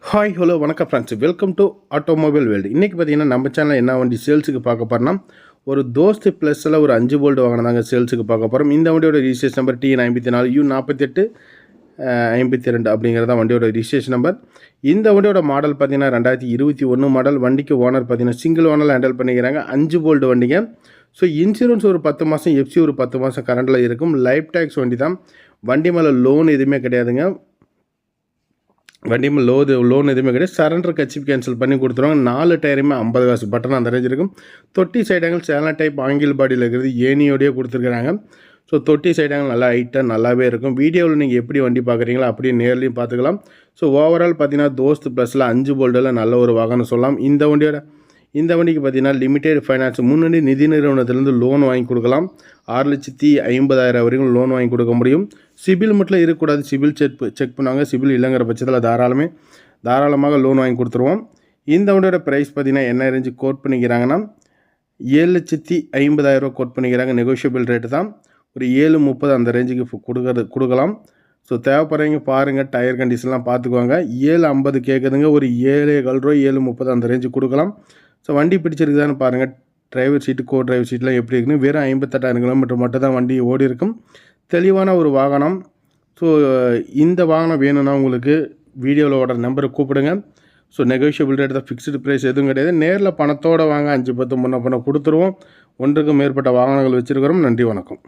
Hi hello வணக்கம் friends, welcome to automobile world. இன்றைக்கி பார்த்தீங்கன்னா நம்ம சேனலில் என்ன வண்டி சேல்ஸுக்கு பார்க்க போகிறோம்னா, ஒரு தோஸ்து ப்ளஸில் ஒரு 5 போல்ட் வாங்கினாங்க சேல்ஸுக்கு பார்க்க போகிறோம். இந்த வண்டியோட ரிஜிஸ்ட்ரேஷன் நம்பர் TN54 U48 52 அப்படிங்கிறதான் வண்டியோட ரிஜிஸ்ட்ரேஷன் நம்பர். இந்த வண்டியோட மாடல் பார்த்தீங்கன்னா 2021 மாடல். வண்டிக்கு ஓனர் பார்த்தீங்கன்னா சிங்கிள் ஓனர் ஹேண்டில் பண்ணிக்கிறாங்க. 5 போல்ட் வண்டிங்க. ஸோ இன்சூரன்ஸ் ஒரு 10 மாதம், எஃப்சி ஒரு 10 மாதம் கரண்டில் இருக்கும். லைஃப் டேக்ஸ் வண்டி தான். வண்டி மேலே லோன் எதுவுமே கிடையாதுங்க. வண்டி லோன் எதுவுமே கிடையாது. சரண்டர் கட்சி கேன்சல் பண்ணி கொடுத்துருவாங்க. 4 டயருமே 50 காசு பட்டன் அந்த ரேஞ்ச் இருக்கும். தொட்டி சைடாங்கள் சேனல் டைப் ஆங்கிள் பாடியில் இருக்கிறது ஏனியோடையே கொடுத்துருக்குறாங்க. ஸோ தொட்டி சைடாங்கள் நல்லா ஹைட்டாக நல்லாவே இருக்கும். வீடியோவில் நீங்கள் எப்படி வண்டி பார்க்குறீங்களோ அப்படியே நேர்லையும் பார்த்துக்கலாம். ஸோ ஓவரால் பார்த்தீங்கன்னா தோஸ்து ப்ளஸில் 5 போல்ட்டில் நல்ல ஒரு வாகனம் சொல்லலாம். இந்த வண்டிக்கு பார்த்தீங்கன்னா லிமிடெட் ஃபைனான்ஸ் முன்னணி நிதி நிறுவனத்திலேருந்து லோன் வாங்கி கொடுக்கலாம். 6,50,000 வரைக்கும் லோன் வாங்கி கொடுக்க முடியும். சிபில் மட்டும் இருக்கக்கூடாது. சிபில் செக் பண்ணுவாங்க. சிபில் இல்லைங்கிற பட்சத்தில் தாராளமாக லோன் வாங்கி கொடுத்துருவோம். இந்த வண்டியோட ப்ரைஸ் பார்த்தீங்கன்னா என்ன ரேஞ்சு கோட் பண்ணிக்கிறாங்கன்னா 7,50,000 கோட் பண்ணிக்கிறாங்க. நெகோஷியபிள் ரேட்டு தான். ஒரு 7,30 அந்த ரேஞ்சுக்கு கொடுக்கலாம். ஸோ தேவைப்படுறவங்க பாருங்கள். டயர் கண்டிஷன்லாம் பார்த்துக்குவாங்க. 7,50 கேட்குதுங்க. ஒரு 7,15 7,30 அந்த ரேஞ்சு கொடுக்கலாம். ஸோ வண்டி பிடிச்சிருக்குதான்னு பாருங்கள். டிரைவர் சீட்டு டிரைவர் சீட்லாம் எப்படி இருக்குன்னு. வெறும் 58,000 கிலோமீட்டர் மட்டும் தான் வண்டி ஓடி இருக்கும். தெளிவான ஒரு வாகனம். ஸோ இந்த வாகனம் வேணும்னா உங்களுக்கு வீடியோவில் ஓடுற நம்பரை கூப்பிடுங்க. ஸோ நெகோஷியபிள் ரேட் தான், ஃபிக்ஸ்டு ப்ரைஸ் எதுவும் கிடையாது. நேரில் பணத்தோடு வாங்க. 5-10 முன்ன கொடுத்துருவோம். ஒன்றுக்கும் மேற்பட்ட வாகனங்கள் வச்சுருக்கிறோம். நன்றி, வணக்கம்.